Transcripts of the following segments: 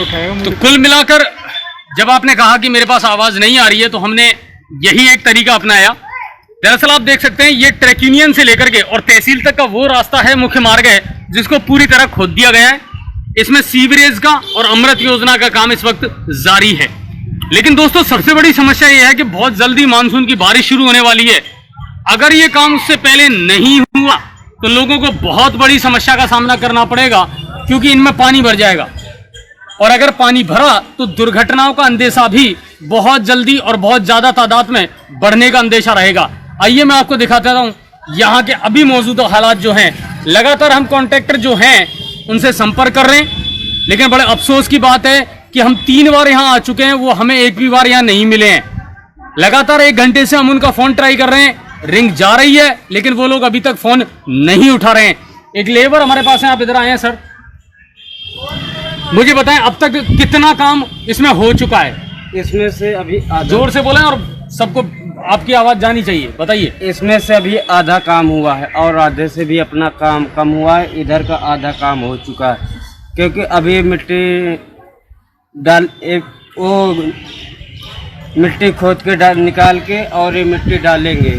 तो कुल मिलाकर जब आपने कहा कि मेरे पास आवाज नहीं आ रही है तो हमने यही एक तरीका अपनाया। दरअसल आप देख सकते हैं ये ट्रैक यूनियन से लेकर के और तहसील तक का वो रास्ता है, मुख्य मार्ग है, जिसको पूरी तरह खोद दिया गया है। इसमें सीवरेज का और अमृत योजना का काम इस वक्त जारी है। लेकिन दोस्तों सबसे बड़ी समस्या यह है कि बहुत जल्दी मानसून की बारिश शुरू होने वाली है। अगर ये काम उससे पहले नहीं हुआ तो लोगों को बहुत बड़ी समस्या का सामना करना पड़ेगा, क्योंकि इनमें पानी भर जाएगा और अगर पानी भरा तो दुर्घटनाओं का अंदेशा भी बहुत जल्दी और बहुत ज्यादा तादाद में बढ़ने का अंदेशा रहेगा। आइए मैं आपको दिखाता हूं यहाँ के अभी मौजूदा हालात जो हैं। लगातार हम कॉन्ट्रैक्टर जो हैं उनसे संपर्क कर रहे हैं, लेकिन बड़े अफसोस की बात है कि हम 3 बार यहाँ आ चुके हैं, वो हमें एक भी बार यहाँ नहीं मिले हैं। लगातार 1 घंटे से हम उनका फोन ट्राई कर रहे हैं, रिंग जा रही है लेकिन वो लोग अभी तक फोन नहीं उठा रहे हैं। एक लेबर हमारे पास है, आप इधर आए हैं सर, मुझे बताएं अब तक कितना काम इसमें हो चुका है? इसमें से अभी जोर से बोलें और सबको आपकी आवाज जानी चाहिए, बताइए। इसमें से अभी आधा काम हुआ है और आधे से भी अपना काम कम हुआ है। इधर का आधा काम हो चुका है, क्योंकि अभी मिट्टी खोद के निकाल के और ये मिट्टी डालेंगे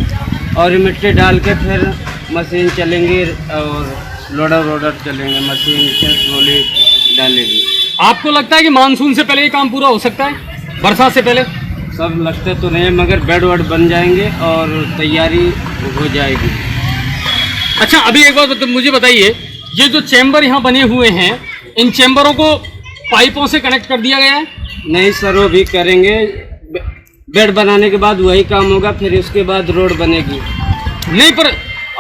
और ये मिट्टी डाल के फिर मशीन चलेंगी और लोडर चलेंगे, मशीन से ट्रॉली डालेगी। आपको लगता है कि मानसून से पहले ये काम पूरा हो सकता है, बरसात से पहले? सब लगते तो नहीं, मगर बेड वेड बन जाएंगे और तैयारी हो जाएगी। अच्छा अभी एक बात मुझे बताइए, ये जो चैम्बर यहाँ बने हुए हैं, इन चैम्बरों को पाइपों से कनेक्ट कर दिया गया है? नहीं सर, वो भी करेंगे। बेड बनाने के बाद वही काम होगा, फिर उसके बाद रोड बनेगी। नहीं, पर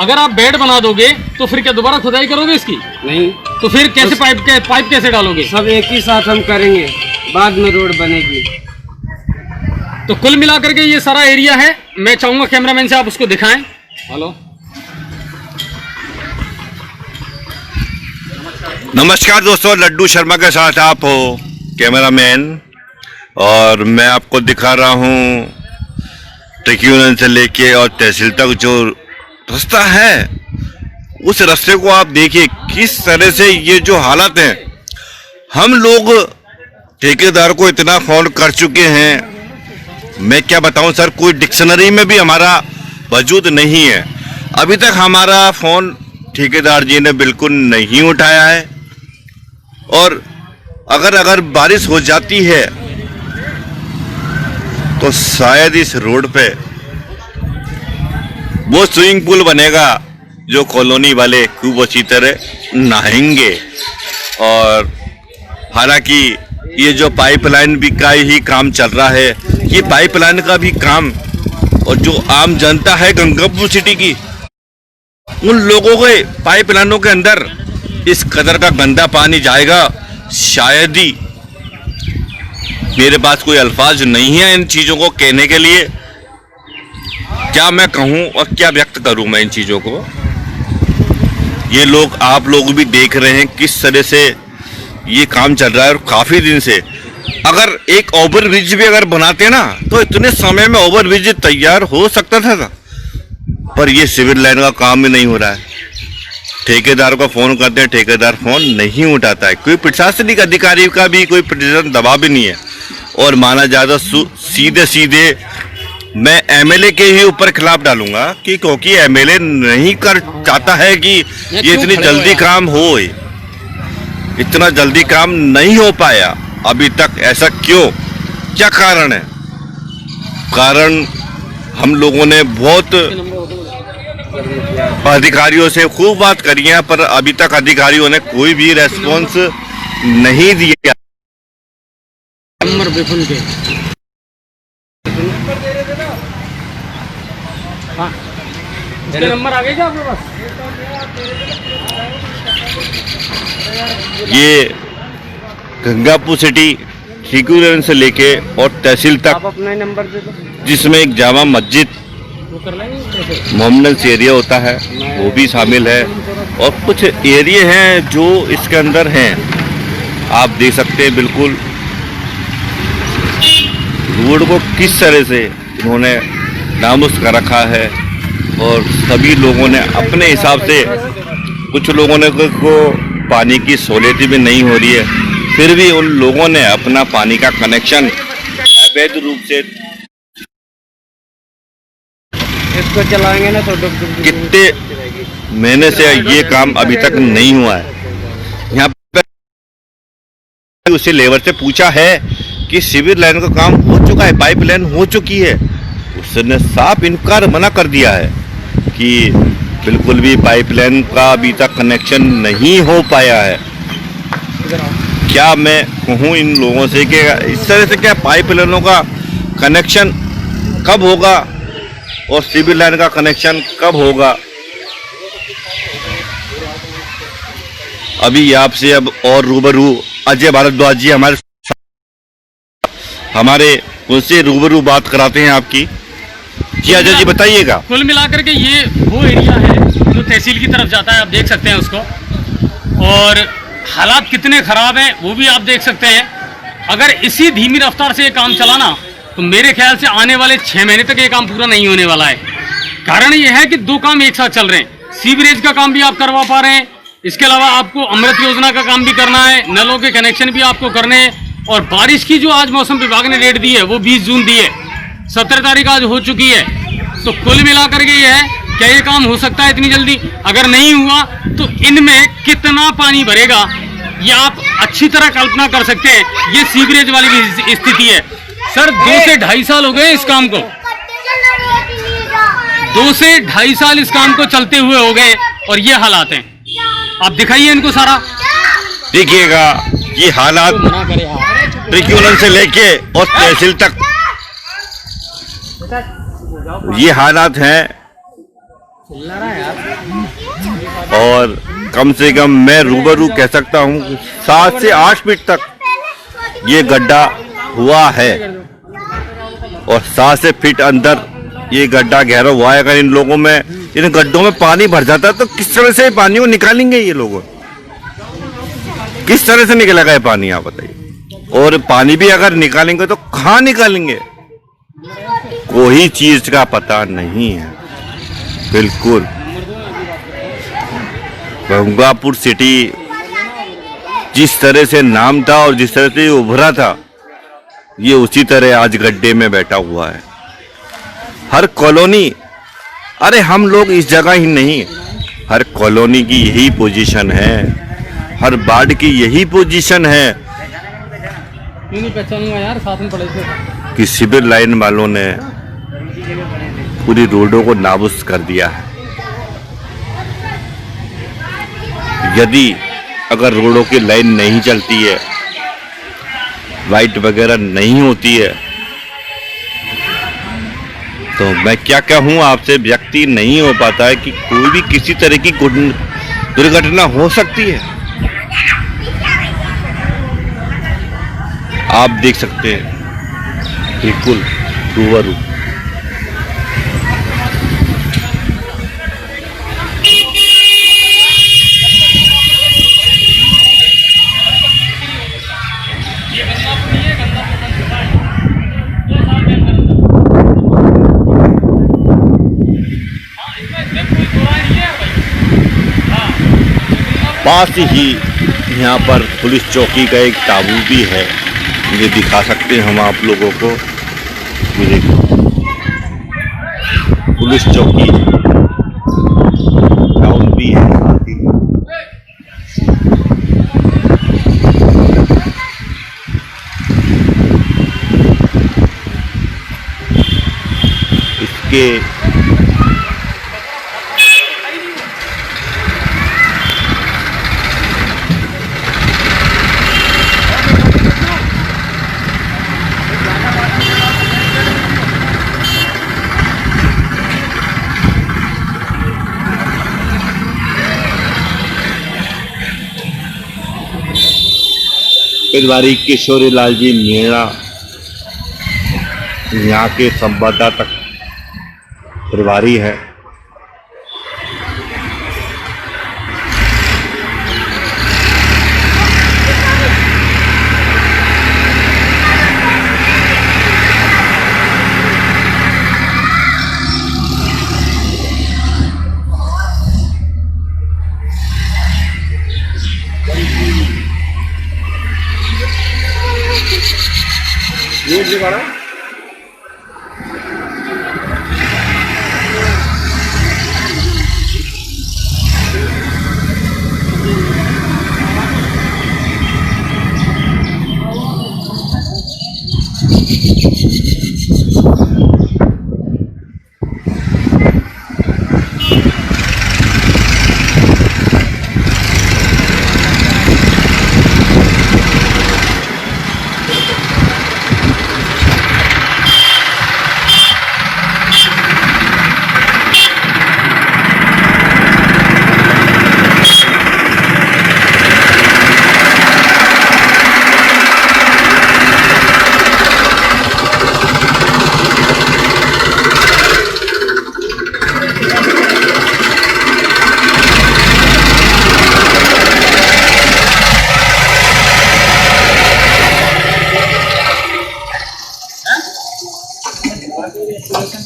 अगर आप बेड बना दोगे तो फिर क्या दोबारा खुदाई करोगे इसकी? नहीं। तो फिर कैसे पाइप कैसे डालोगे? सब एक ही साथ हम करेंगे, बाद में रोड बनेगी। तो कुल मिलाकर के ये सारा एरिया है। मैं चाहूंगा कैमरामैन से आप उसको दिखाएं। हेलो, नमस्कार दोस्तों, लड्डू शर्मा के साथ आप हो कैमरामैन, और मैं आपको दिखा रहा हूँ ट्रैक यूनियन से लेके और तहसील तक जो रास्ता है, उस रास्ते को आप देखिए किस तरह से ये जो हालत है। हम लोग ठेकेदार को इतना फोन कर चुके हैं, मैं क्या बताऊं सर, कोई डिक्शनरी में भी हमारा वजूद नहीं है। अभी तक हमारा फोन ठेकेदार जी ने बिल्कुल नहीं उठाया है। और अगर बारिश हो जाती है तो शायद इस रोड पे वो स्विमिंग पूल बनेगा जो कॉलोनी वाले खूब अच्छी तरह नहाएंगे। और हालांकि ये जो पाइपलाइन भी का ही काम चल रहा है, ये पाइपलाइन का भी काम, और जो आम जनता है गंगापुर सिटी की, उन लोगों के पाइपलाइनों के अंदर इस कदर का गंदा पानी जाएगा, शायद ही, मेरे पास कोई अल्फाज नहीं है इन चीजों को कहने के लिए। क्या मैं कहूं और क्या व्यक्त करूं मैं इन चीजों को। ये लोग, आप लोग भी देख रहे हैं किस तरह से ये काम चल रहा है। और काफी दिन से अगर एक ओवर ब्रिज भी अगर बनाते ना तो इतने समय में ओवर ब्रिज तैयार हो सकता था, पर ये सिविल लाइन का काम भी नहीं हो रहा है। ठेकेदार को फोन करते हैं, ठेकेदार फोन नहीं उठाता है। कोई प्रशासनिक अधिकारी का भी कोई प्रतिशत दबाव भी नहीं है। और माना जाता सीधे मैं एमएलए के ही ऊपर खिलाफ डालूंगा, कि क्योंकि एमएलए नहीं कर चाहता है कि ये इतनी जल्दी काम हो, इतना जल्दी काम नहीं हो पाया अभी तक। ऐसा क्यों, क्या कारण है? कारण हम लोगों ने बहुत अधिकारियों से खूब बात करी है, पर अभी तक अधिकारियों ने कोई भी रेस्पॉन्स नहीं दिया। नंबर विपुल के हाँ, इसके नंबर आ गए क्या आपके पास? ये गंगापुर सिटी ट्रैक यूनियन से लेके और तहसील तक, आप अपना नंबर दे दो, जिसमें एक जामा मस्जिद मोहम्मदन एरिया होता है वो भी शामिल है, और कुछ एरिए हैं जो इसके अंदर हैं। आप देख सकते हैं बिल्कुल रोड को किस तरह से इन्होंने नामुस कर रखा है। और सभी लोगों ने अपने हिसाब से, कुछ लोगों ने को पानी की सहूलियत भी नहीं हो रही है, फिर भी उन लोगों ने अपना पानी का कनेक्शन अवैध रूप से इसको चलाएंगे ना तो कितने महीने से ये काम अभी तक नहीं हुआ है। यहाँ पे उसे लेबर से पूछा है कि सीवर लाइन का काम हो चुका है, पाइपलाइन हो चुकी है, उसने साफ इनकार मना कर दिया है कि बिल्कुल भी पाइपलाइन का अभी तक कनेक्शन नहीं हो पाया है। क्या मैं कहूँ इन लोगों से कि इस तरह से क्या पाइपलाइनों का कनेक्शन कब होगा और सिविल लाइन का कनेक्शन कब होगा। अभी आपसे अब और रूबरू अजय भारद्वाज जी हमारे उनसे रूबरू बात कराते हैं आपकी। जी अजय जी बताइएगा। कुल मिलाकर के ये वो एरिया है जो तहसील की तरफ जाता है, आप देख सकते हैं उसको, और हालात कितने ख़राब हैं वो भी आप देख सकते हैं। अगर इसी धीमी रफ्तार से ये काम चला ना तो मेरे ख्याल से आने वाले 6 महीने तक ये काम पूरा नहीं होने वाला है। कारण ये है कि 2 काम एक साथ चल रहे हैं, सीवरेज का काम भी आप करवा पा रहे हैं, इसके अलावा आपको अमृत योजना का काम भी करना है, नलों के कनेक्शन भी आपको करने हैं, और बारिश की जो आज मौसम विभाग ने डेट दी है वो 20 जून दी है, 17 तारीख आज हो चुकी है। तो कुल मिलाकर के ये है, क्या ये काम हो सकता है इतनी जल्दी? अगर नहीं हुआ तो इनमें कितना पानी भरेगा ये आप अच्छी तरह कल्पना कर सकते हैं। ये सीवरेज वाली भी स्थिति है सर। 2 से 2.5 साल हो गए इस काम को, 2 से 2.5 साल इस काम को चलते हुए हो गए और ये हालात हैं। आप दिखाइए इनको सारा, देखिएगा ये हालात ट्रिब्यूनल से लेके और तहसील तक ये हालात हैं। और कम से कम मैं रूबरू कह सकता हूँ 7 से 8 फीट तक ये गड्ढा हुआ है और 7 से फीट अंदर ये गड्ढा गहरा हुआ है। अगर इन लोगों में इन गड्ढों में पानी भर जाता है तो किस तरह से पानी को निकालेंगे ये लोग? किस तरह से निकलेगा ये पानी आप बताइए? और पानी भी अगर निकालेंगे तो कहाँ निकालेंगे? कोई चीज का पता नहीं है बिल्कुल। गंगापुर सिटी जिस तरह से नाम था और जिस तरह से उभरा था ये उसी तरह आज गड्ढे में बैठा हुआ है। हर कॉलोनी, अरे हम लोग इस जगह ही नहीं, हर कॉलोनी की यही पोजीशन है, हर वार्ड की यही पोजीशन है नहीं पहचानूंगा यार, साथ में पड़े थे कि सिविल लाइन वालों ने पूरी रोडों को नाबूद कर दिया है। यदि अगर रोडों की लाइन नहीं चलती है, लाइट वगैरह नहीं होती है तो मैं क्या कहूँ आपसे, व्यक्ति नहीं हो पाता है कि कोई भी किसी तरह की दुर्घटना हो सकती है। आप देख सकते हैं बिल्कुल रूबरू। पास ही यहाँ पर पुलिस चौकी का एक ताबू भी है, ये दिखा सकते हैं हम आप लोगों को। ये देखो पुलिस चौकी टाउन भी है साथ ही। इसके प्रभारी किशोरी लाल जी मीणा यहाँ के संवाददाता प्रभारी है।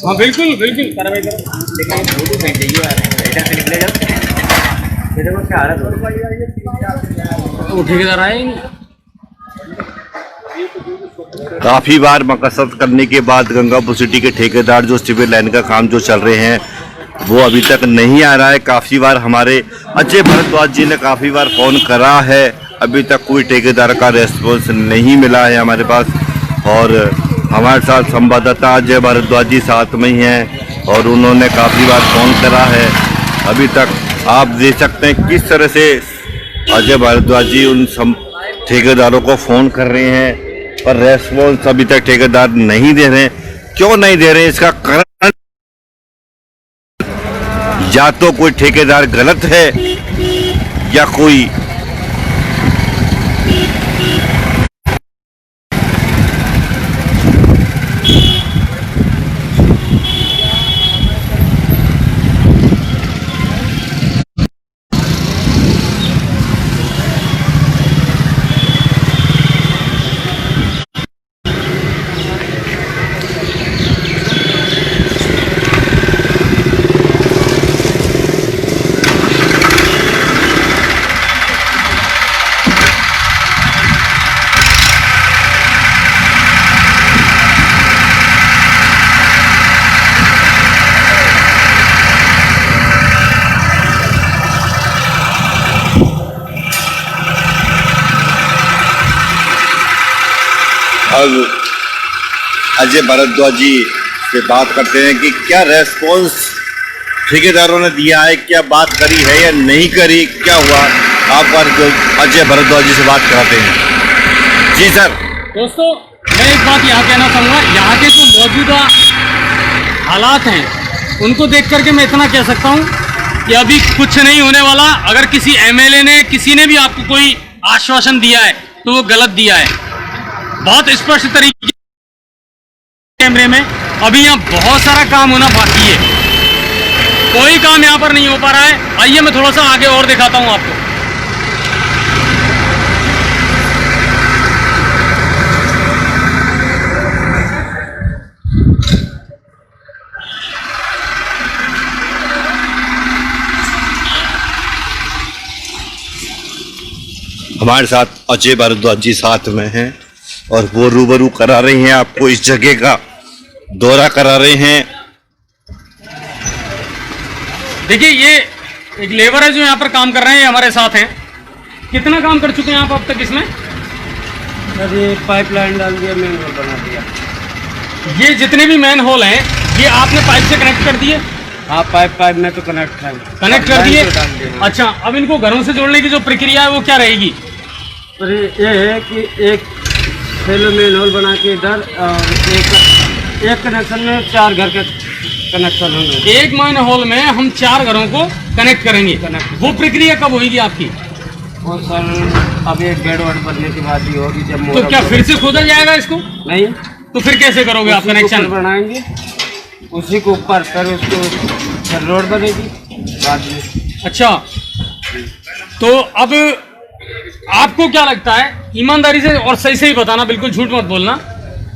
हाँ बिल्कुल बिल्कुल कार्रवाई करो। वो ठेकेदार आए काफी बार मकसद करने के बाद गंगापुर सिटी के ठेकेदार जो सिविल लाइन का काम जो चल रहे हैं वो अभी तक नहीं आ रहा है। काफी बार हमारे अजय भारद्वाज जी ने काफी बार फोन करा है, अभी तक कोई ठेकेदार का रेस्पॉन्स नहीं मिला है हमारे पास। और हमारे साथ संवाददाता अजय भारद्वाज जी साथ में ही हैं और उन्होंने काफ़ी बार फ़ोन करा है। अभी तक आप देख सकते हैं किस तरह से अजय भारद्वाज जी उन ठेकेदारों को फ़ोन कर रहे हैं, पर रेस्पॉन्स अभी तक ठेकेदार नहीं दे रहे। क्यों नहीं दे रहे, इसका कारण या तो कोई ठेकेदार गलत है या कोई अब अजय भारद्वाज जी से बात करते हैं कि क्या रेस्पॉन्स ठेकेदारों ने दिया है, क्या बात करी है या नहीं करी, क्या हुआ। आप अजय भारद्वाज जी से बात कराते हैं। जी सर। दोस्तों मैं एक बात यहाँ कहना चाहूँगा, यहाँ के जो मौजूदा हालात हैं उनको देख करके मैं इतना कह सकता हूँ कि अभी कुछ नहीं होने वाला। अगर किसी एमएलए ने किसी ने भी आपको कोई आश्वासन दिया है तो वो गलत दिया है। बहुत स्पष्ट तरीके कैमरे में अभी यहाँ बहुत सारा काम होना बाकी है, कोई काम यहाँ पर नहीं हो पा रहा है। आइए मैं थोड़ा सा आगे और दिखाता हूँ आपको। हमारे साथ अजय भारद्वाज जी साथ में हैं और वो रूबरू करा रहे हैं, आपको इस जगह का दौरा करा रहे हैं। देखिए ये एक लेबर है जो यहाँ पर काम कर रहे हैं, हमारे साथ हैं। कितना काम कर चुके हैं आप अब तक इसमें? सर ये पाइपलाइन डाल दिया, मेन होल बना दिया। ये जितने भी मैन होल हैं ये आपने पाइप से कनेक्ट कर दिए? हाँ पाइप में तो कनेक्ट कर दिए। अच्छा, अब इनको घरों से जोड़ने की जो प्रक्रिया है वो क्या रहेगी? और ये है कि एक सेलो मेन होल बना के इधर और एक कनेक्शन में 4 घर के कनेक्शन होंगे। एक मैन होल में हम 4 घरों को कनेक्ट करेंगे। वो प्रक्रिया कब होगी आपकी? वो सर अब एक बेड वर्ड बनने के बाद ही होगी। जब तो क्या फिर से खोदा जाएगा इसको? नहीं। तो फिर कैसे करोगे आप कनेक्शन? बनाएंगे उसी को ऊपर, फिर उसको फिर रोड बनेगी बाद में। अच्छा, तो अब आपको क्या लगता है, ईमानदारी से और सही सही बताना, बिल्कुल झूठ मत बोलना,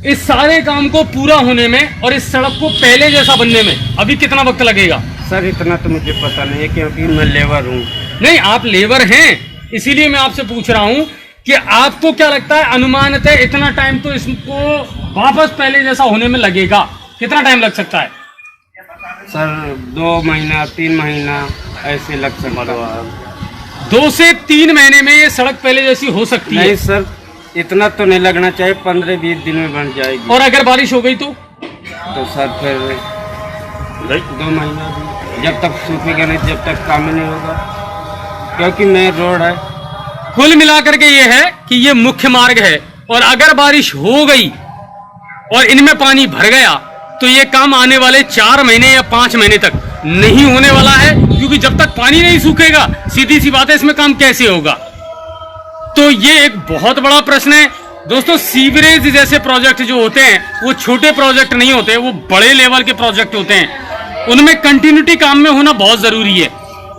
इस सारे काम को पूरा होने में और इस सड़क को पहले जैसा बनने में अभी कितना वक्त लगेगा? सर इतना तो मुझे पता नहीं है क्योंकि मैं लेबर हूँ। नहीं, आप लेबर हैं, इसीलिए मैं आपसे पूछ रहा हूँ कि आपको क्या लगता है अनुमानतः इतना टाइम तो इसको वापस पहले जैसा होने में लगेगा? कितना टाइम लग सकता है? सर 2 महीना 3 महीना ऐसे लग सकता है। 2 से 3 महीने में ये सड़क पहले जैसी हो सकती है? नहीं सर, इतना तो नहीं लगना चाहिए, 15-20 दिन में बन जाएगी। और अगर बारिश हो गई तो सर फिर 2 महीना भी, जब तक सूखेगा नहीं, जब तक काम ही नहीं होगा, क्योंकि मेन रोड है। कुल मिलाकर के ये है कि ये मुख्य मार्ग है, और अगर बारिश हो गई और इनमें पानी भर गया तो ये काम आने वाले 4 महीने या 5 महीने तक नहीं होने वाला है, क्योंकि जब तक पानी नहीं सूखेगा, सीधी सी बात है, इसमें काम कैसे होगा? तो ये एक बहुत बड़ा प्रश्न है दोस्तों। सीवरेज जैसे प्रोजेक्ट जो होते हैं वो छोटे प्रोजेक्ट नहीं होते, वो बड़े लेवल के प्रोजेक्ट होते हैं। उनमें कंटिन्यूटी काम में होना बहुत जरूरी है।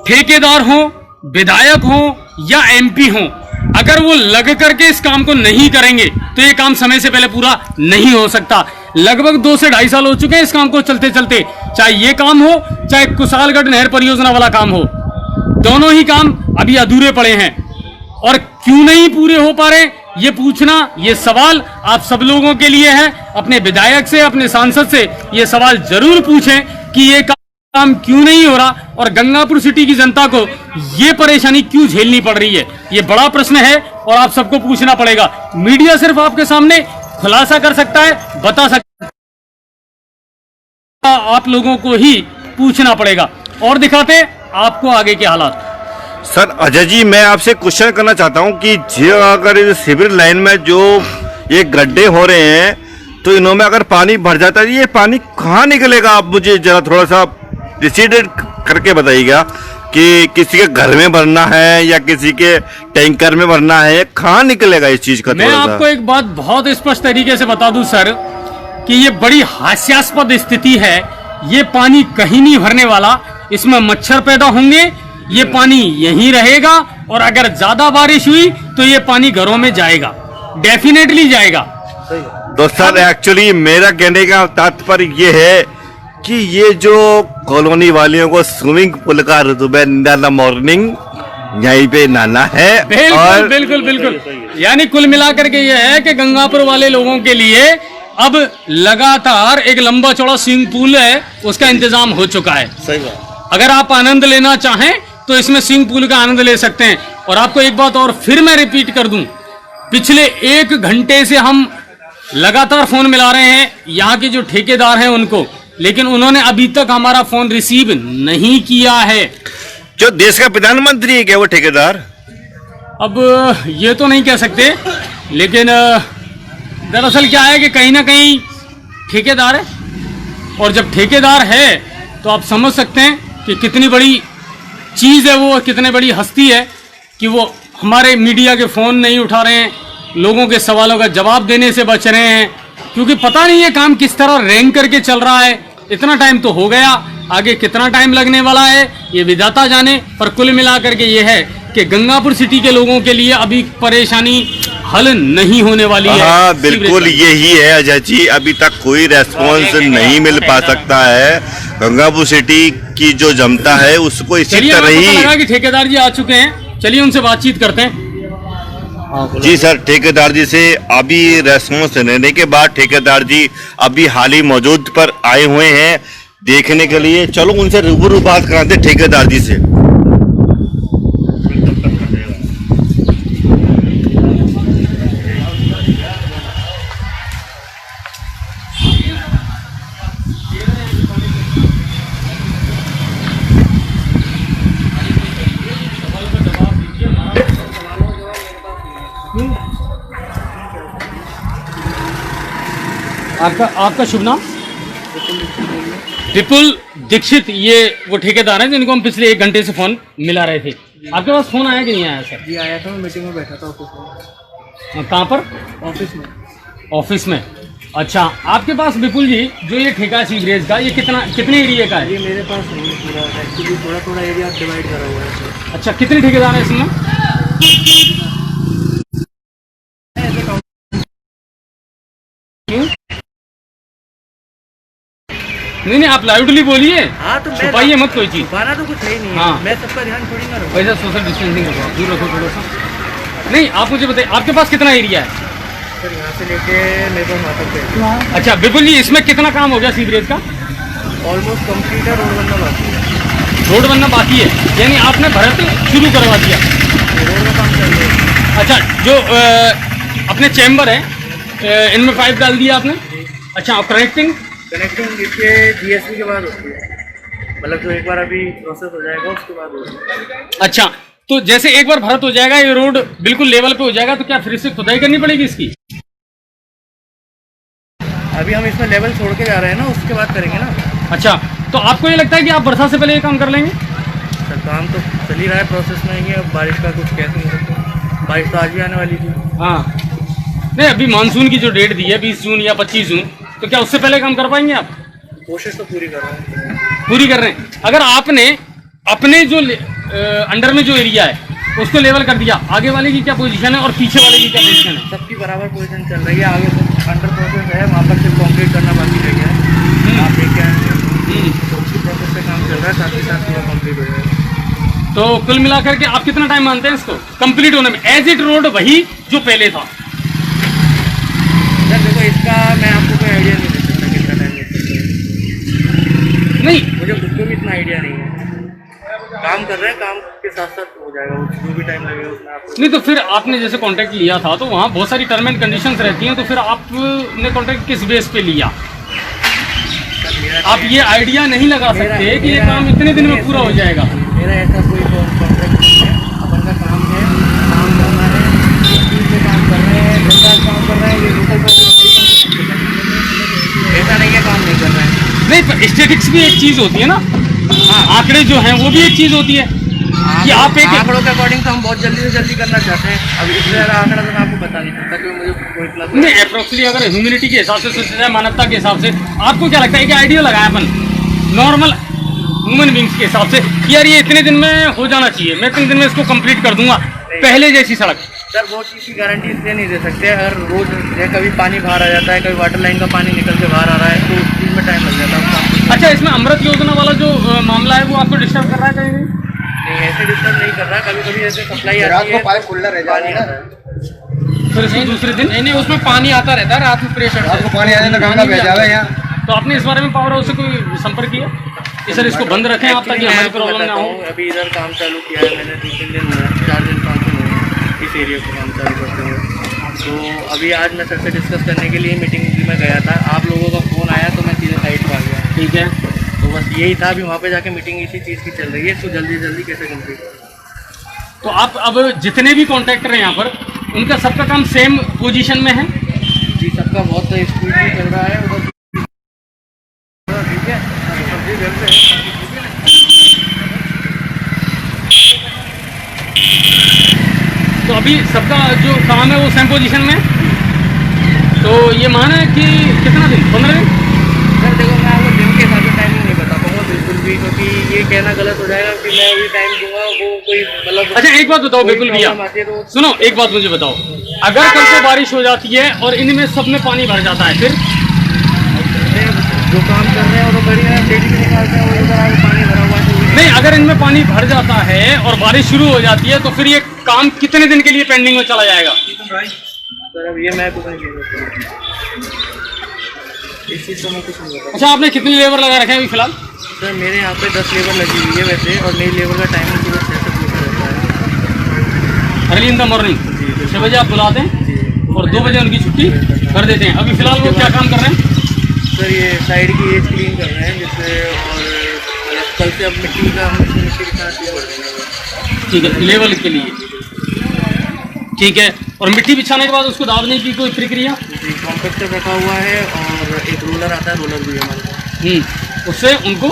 ठेकेदार हो, विधायक हो या एमपी हो, अगर वो लग करके इस काम को नहीं करेंगे तो ये काम समय से पहले पूरा नहीं हो सकता। लगभग 2 से 2.5 साल हो चुके हैं इस काम को चलते चलते, चाहे ये काम हो चाहे कुशालगढ़ नहर परियोजना वाला काम हो, दोनों ही काम अभी अधूरे पड़े हैं। और क्यों नहीं पूरे हो पा रहे, ये पूछना, ये सवाल आप सब लोगों के लिए है। अपने विधायक से, अपने सांसद से ये सवाल जरूर पूछें कि ये काम क्यों नहीं हो रहा और गंगापुर सिटी की जनता को ये परेशानी क्यों झेलनी पड़ रही है। ये बड़ा प्रश्न है और आप सबको पूछना पड़ेगा। मीडिया सिर्फ आपके सामने खुलासा कर सकता है, बता सकता है, आप लोगों को ही पूछना पड़ेगा। और दिखाते आपको आगे के हालात। सर अजय जी, मैं आपसे क्वेश्चन करना चाहता हूं कि जो अगर इस सिविल लाइन में जो ये गड्ढे हो रहे हैं तो इनों में अगर पानी भर जाता है, ये पानी कहाँ निकलेगा? आप मुझे जरा थोड़ा सा डिसाइडेड करके बताइएगा कि किसी के घर में भरना है या किसी के टैंकर में भरना है, कहाँ निकलेगा इस चीज का? मैं आपको एक बात बहुत स्पष्ट तरीके से बता दूं सर कि ये बड़ी हास्यास्पद स्थिति है। ये पानी कहीं नहीं भरने वाला, इसमें मच्छर पैदा होंगे, ये पानी यहीं रहेगा, और अगर ज्यादा बारिश हुई तो ये पानी घरों में जाएगा, डेफिनेटली जाएगा। तो सर एक्चुअली मेरा कहने का तात्पर्य ये है कि ये जो कॉलोनी वालियों को स्विमिंग पूल का सुबह मॉर्निंग यहीं पे नहाना है। बिल्कुल और बिल्कुल बिल्कुल, यानी कुल मिलाकर के ये है कि गंगापुर वाले लोगों के लिए अब लगातार एक लंबा चौड़ा स्विमिंग पूल है, उसका इंतजाम हो चुका है। सही बात। अगर आप आनंद लेना चाहें तो इसमें स्विमिंग पूल का आनंद ले सकते हैं। और आपको एक बात और फिर मैं रिपीट कर दूं, पिछले 1 घंटे से हम लगातार फोन मिला रहे हैं यहाँ के जो ठेकेदार हैं उनको, लेकिन उन्होंने अभी तक हमारा फोन रिसीव नहीं किया है। जो देश का प्रधानमंत्री है क्या वो ठेकेदार? अब ये तो नहीं कह सकते, लेकिन दरअसल क्या है कि कहीं ना कहीं ठेकेदार है, और जब ठेकेदार है तो आप समझ सकते हैं कि कितनी बड़ी चीज़ है वो, कितनी बड़ी हस्ती है कि वो हमारे मीडिया के फ़ोन नहीं उठा रहे हैं, लोगों के सवालों का जवाब देने से बच रहे हैं, क्योंकि पता नहीं ये काम किस तरह रैंक करके चल रहा है। इतना टाइम तो हो गया, आगे कितना टाइम लगने वाला है ये विधाता जाने। पर कुल मिलाकर के ये है कि गंगापुर सिटी के लोगों के लिए अभी परेशानी हल नहीं होने वाली है। हाँ बिल्कुल यही है अजय जी, अभी तक कोई रेस्पॉन्स नहीं मिल पा सकता है। गंगापुर सिटी की जो जनता है उसको इसी तरह ही। लगा कि ठेकेदार जी आ चुके हैं, चलिए उनसे बातचीत करते हैं। जी सर, ठेकेदार जी से अभी रेस्पॉन्स लेने के बाद ठेकेदार जी अभी हाल ही मौजूद पर आए हुए हैं देखने के लिए। चलो उनसे रूबरू बात कराते ठेकेदार जी से। आपका शुभ नाम? विपुल दीक्षित, ये वो ठेकेदार हैं जिनको हम पिछले 1 घंटे से फोन मिला रहे थे। आपके पास फोन आया कि नहीं आया सर? जी आया था, मैं मीटिंग में बैठा था ऑफिस में। कहाँ पर? ऑफिस में। ऑफिस में, अच्छा। आपके पास विपुल जी जो ये ठेका सीवरेज का, ये कितने एरिया का है? ये मेरे पास नहीं है पूरा, एक्चुअली थोड़ा थोड़ा एरिया डिवाइड करा हुआ है। अच्छा, कितने ठेकेदार हैं इसमें? नहीं, आप लाउडली बोलिए। हाँ तो छुपाइए मत कोई चीज। छुपाना तो कुछ है ही नहीं। हाँ। मैं सबका ध्यान थोड़ी ना वैसे सोशल डिस्टेंसिंग रखो, दूर रखो थोड़ा सा। नहीं, आप मुझे बताइए आपके पास कितना एरिया है? सर यहाँ से लेके मेरे पास वहाँ तक है अच्छा बिल्कुल जी, इसमें कितना काम हो गया सीवरेज का? ऑलमोस्ट कंप्लीट है, रोड बनना बाकी है। रोड बनना बाकी है, यानी आपने भरत शुरू करवा दिया। रोड का काम चल रहा है। अच्छा, जो अपने चैम्बर है इनमें पाइप डाल दिया आपने? अच्छा, और कनेक्टिंग इसके जीएसबी के बाद होती है, मतलब जो एक बार अभी प्रोसेस हो जाएगा उसके बाद होगी। अच्छा, तो जैसे एक बार भरत हो जाएगा, ये रोड बिल्कुल लेवल पे हो जाएगा, तो क्या फिर से खुदाई करनी पड़ेगी इसकी? अभी हम इसमें लेवल छोड़ के जा रहे हैं ना, उसके बाद करेंगे ना। अच्छा, तो आपको ये लगता है कि आप बरसात से पहले ये काम कर लेंगे? सर काम तो चल ही रहा है, प्रोसेस में ही है। अब बारिश का कुछ कह नहीं सकते, बारिश तो आज भी आने वाली थी। हाँ, नहीं अभी मानसून की जो डेट दी है 20 जून या 25 जून, तो क्या उससे पहले काम कर पाएंगे आप? कोशिश तो पूरी कर रहे हैं। पूरी कर रहे हैं। अगर आपने अपने जो अंडर में जो एरिया है उसको लेवल कर दिया, आगे वाले की क्या पोजीशन है और पीछे वाले की क्या पोजीशन है? सबकी बराबर पोजीशन चल रही है, आगे तो अंडर प्रोसेस है, वहाँ पर सिर्फ कंक्रीट करना बाकी रह गया है। आप देख के आएंगे तो उसी प्रोसेस से काम चल रहा है, साथ ही साथ पूरा कंप्लीट हो जाएगा। तो कुल मिलाकर के आप कितना टाइम मानते हैं इसको कंप्लीट होने में? एज इट रोड वही जो पहले था? सर देखो, इसका मैं आपको कोई आइडिया नहीं दे सकता कितना टाइम लग सकता है। नहीं, मुझे खुद को भी इतना आइडिया नहीं है। काम कर रहे हैं, काम के साथ साथ हो जाएगा, जो भी टाइम लगेगा उसमें आपको। नहीं तो फिर आपने जैसे कॉन्ट्रैक्ट लिया था तो वहाँ बहुत सारी टर्म एंड कंडीशंस रहती हैं, तो फिर आपने कॉन्ट्रैक्ट किस बेस पे लिया? आप ये आइडिया नहीं लगा सकते कि ये काम इतने दिन में पूरा हो जाएगा। मेरा ऐसा कोई कॉन्ट्रैक्ट नहीं है, अपन का काम है, काम करना है, इस चीज़ पे काम कर रहे हैं, जनता काम कर रहे हैं, ये लोकल ऐसा नहीं है काम नहीं कर रहे हैं। नहीं, पर स्टेटिक्स भी एक चीज़ होती है ना, आंकड़े जो हैं वो भी एक चीज़ होती है कि आप एक आंकड़ों के अकॉर्डिंग तो हम बहुत जल्दी से जल्दी करना चाहते हैं। अब इससे ज़्यादा आंकड़ा तो मैं आपको बता नहीं सकता, क्योंकि मुझे कोई प्लस नहीं, अप्रोक्सली अगर ह्यूमैनिटी के हिसाब से सोचा जाए, मानवता के हिसाब से, आपको क्या लगता है कि आइडिया लगाया अपन नॉर्मल ह्यूमन बींग्स के हिसाब से कि यार ये इतने दिन में हो जाना चाहिए, मैं इतने दिन में इसको कंप्लीट कर दूंगा, पहले जैसी सड़क? सर वो चीज़ की गारंटी इसलिए नहीं दे सकते। अगर रोज कभी पानी बाहर आ जाता है, कभी वाटर लाइन का पानी निकल के बाहर आ रहा है, तो उस चीज़ में टाइम लग जाता है। अच्छा, इसमें अमृत योजना वाला जो मामला है वो आपको डिस्टर्ब कर रहा है कहीं? नहीं, ऐसे डिस्टर्ब नहीं कर रहा। कभी कभी ऐसे सप्लाई आती है, पाइप खुला रह जाता है, फिर इसको दूसरे दिन नहीं उसमें पानी आता रहता है रात में, प्रेशर से पानी आने तो कहाँ का भेजा है यहाँ? तो आपने इस बारे में पावर हाउस से कोई संपर्क किया कि सर इसको बंद रखें आप, ताकि हमारी प्रॉब्लम ना हो? अभी इधर काम चालू किया है मैंने, 2-3 दिन हुए हैं, 4 दिन 5 दिन हुए इस एरिया को काम चालू करते हुए। तो अभी आज मैं सर से डिस्कस करने के लिए मीटिंग में गया था, आप लोगों का फ़ोन आया तो मैं सीधे साइड पर आ गया। ठीक है, तो बस यही था, अभी वहाँ पे जाके मीटिंग इसी चीज़ की चल रही है, इसको जल्दी जल्दी कैसे कंप्लीट करें। तो आप अब जितने भी कॉन्ट्रैक्टर हैं यहाँ पर, उनका सबका काम सेम पोजीशन में है? जी, सबका बहुत स्पीड चल रहा है उधर। ठीक है, सब्जी घर से तो अभी सबका जो काम है वो सेम पोजीशन में है। तो ये माना है कि कितना दिन, 15 दिन? सर देखो, मैं आपको दिन के हिसाब से टाइमिंग नहीं बता पाऊंगा बिल्कुल भी, क्योंकि ये कहना गलत हो जाएगा कि मैं अभी टाइम दूंगा, वो कोई मतलब। अच्छा, एक बात बताओ बिल्कुल भैया, सुनो एक बात मुझे बताओ, अगर कल को बारिश हो जाती है और इनमें सब में पानी भर जाता है, फिर जो काम कर रहे हैं वो बढ़िया डेली भी निकालते हैं, वो उधर आगे पानी भरा हुआ है। नहीं, अगर इनमें पानी भर जाता है और बारिश शुरू हो जाती है, तो फिर ये काम कितने दिन के लिए पेंडिंग में चला जाएगा? सर अब ये मैं कुछ नहीं कह सकता, इस चीज़ को मैं कुछ नहीं बता। अच्छा, आपने कितनी लेबर लगा रखे हैं अभी फिलहाल? सर मेरे यहाँ पे 10 लेबर लगी हुई है वैसे, और नई लेबर का टाइमिंग सुबह 6 से 2 रहता है। अर्ली इन द मॉर्निंग 6 बजे आप बुला दें और 2 बजे उनकी छुट्टी कर देते हैं। अभी फिलहाल वो क्या काम कर रहे हैं? सर ये साइड की एज क्लीन कर रहे हैं जिससे, और कल से अब मिट्टी का हम इसमें मिट्टी के साथ शुरू कर देंगे। ठीक है, लेवल के लिए, ठीक है। और मिट्टी बिछाने के बाद उसको दाबने की कोई प्रक्रिया? जी, कॉम्पैक्टर रखा हुआ है और एक रोलर आता है, रोलर भी है हमारे पास। उससे उनको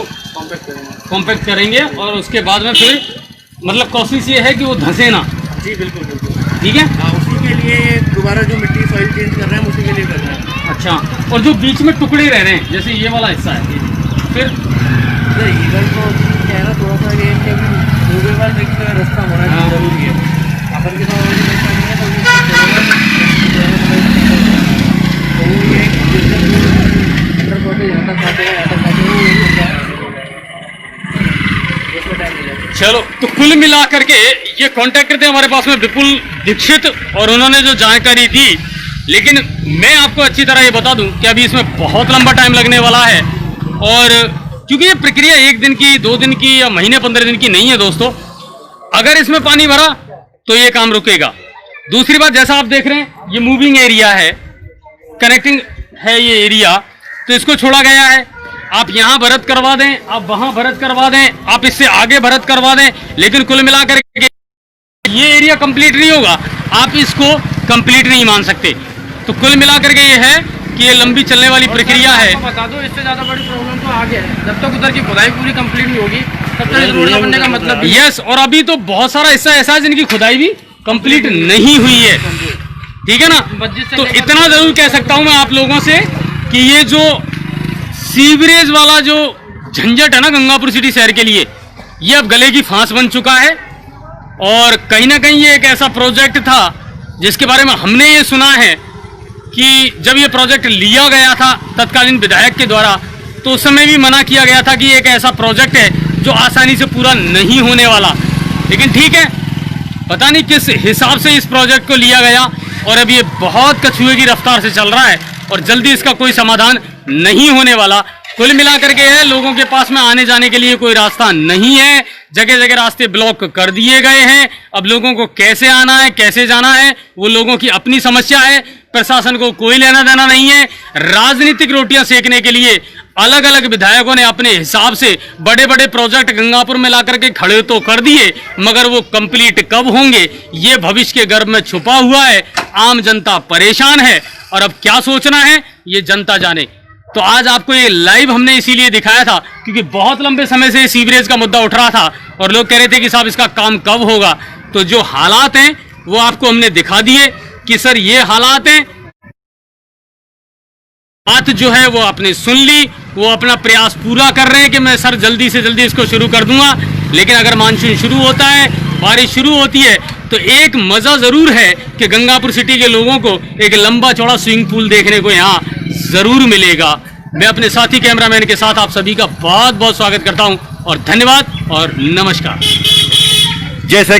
कॉम्पैक्ट करेंगे और उसके बाद में फिर मतलब कोशिश ये है कि वो धंसे ना। जी बिल्कुल बिल्कुल, ठीक है। हाँ, उसी के लिए दोबारा जो मिट्टी सॉइल चेंज कर रहे हैं उसी के लिए कर रहे हैं। अच्छा, और जो बीच में टुकड़े रह रहे हैं जैसे ये वाला हिस्सा है, फिर सर इधर तो क्या है ना, थोड़ा सा ये कि अभी दो बार देखिए रास्ता होना जरूरी है, अपन के साथ रास्ता नहीं है तो ये अंडर बॉडी यहाँ तक खाते हैं, उसमें टाइम मिलेगा। चलो, तो कुल मिला करके ये कॉन्ट्रैक्टर थे हमारे पास में विपुल दीक्षित, और उन्होंने जो जानकारी दी लेकिन मैं आपको अच्छी तरह ये बता दूं कि अभी इसमें बहुत लंबा टाइम लगने वाला है, और क्योंकि ये प्रक्रिया 1 दिन की, 2 दिन की या महीने 15 दिन की नहीं है दोस्तों। अगर इसमें पानी भरा तो ये काम रुकेगा। दूसरी बात, जैसा आप देख रहे हैं ये मूविंग एरिया है, कनेक्टिंग है ये एरिया, तो इसको छोड़ा गया है। आप यहाँ भरत करवा दें, आप वहां भरत करवा दें, आप इससे आगे भरत करवा दें, लेकिन कुल मिलाकर के ये एरिया कंप्लीट नहीं होगा, आप इसको कंप्लीट नहीं मान सकते। तो कुल मिलाकर के ये है कि ये लंबी चलने वाली प्रक्रिया है। बता दो, इससे ज्यादा बड़ी प्रॉब्लम तो आगे है। जब तक उधर की खुदाई पूरी कंप्लीट नहीं होगी तब तक इस रोड का बनने का मतलब भी यस, और अभी तो बहुत सारा हिस्सा ऐसा है जिनकी खुदाई भी कंप्लीट नहीं हुई है, ठीक है ना। तो इतना जरूर कह सकता हूं मैं आप लोगों से कि ये जो सीवरेज वाला जो झंझट है ना गंगापुर सिटी शहर के लिए, ये अब गले की फांस बन चुका है। और कहीं ना कहीं ये एक ऐसा प्रोजेक्ट था जिसके बारे में हमने ये सुना है कि जब ये प्रोजेक्ट लिया गया था तत्कालीन विधायक के द्वारा, तो उस समय भी मना किया गया था कि एक ऐसा प्रोजेक्ट है जो आसानी से पूरा नहीं होने वाला। लेकिन ठीक है, पता नहीं किस हिसाब से इस प्रोजेक्ट को लिया गया, और अब ये बहुत कछुए की रफ्तार से चल रहा है और जल्दी इसका कोई समाधान नहीं होने वाला। कुल मिलाकर के है, लोगों के पास में आने जाने के लिए कोई रास्ता नहीं है, जगह जगह रास्ते ब्लॉक कर दिए गए हैं। अब लोगों को कैसे आना है, कैसे जाना है, वो लोगों की अपनी समस्या है, प्रशासन को कोई लेना देना नहीं है। राजनीतिक रोटियां सेकने के लिए अलग अलग विधायकों ने अपने हिसाब से बड़े बड़े प्रोजेक्ट गंगापुर में लाकर के खड़े तो कर दिए, मगर वो कंप्लीट कब होंगे ये भविष्य के गर्भ में छुपा हुआ है। आम जनता परेशान है, और अब क्या सोचना है ये जनता जाने। तो आज आपको ये लाइव हमने इसीलिए दिखाया था क्योंकि बहुत लंबे समय से सीवरेज का मुद्दा उठ रहा था और लोग कह रहे थे कि साहब इसका काम कब होगा। तो जो हालात हैं वो आपको हमने दिखा दिए कि सर ये हालात हैं। बात जो है वो आपने सुन ली, वो अपना प्रयास पूरा कर रहे हैं कि मैं सर जल्दी से जल्दी इसको शुरू कर दूंगा। लेकिन अगर मानसून शुरू होता है, बारिश शुरू होती है, तो एक मजा जरूर है कि गंगापुर सिटी के लोगों को एक लंबा चौड़ा स्विमिंग पूल देखने को यहाँ जरूर मिलेगा। मैं अपने साथी कैमरामैन के साथ आप सभी का बहुत बहुत स्वागत करता हूँ, और धन्यवाद और नमस्कार। जैसे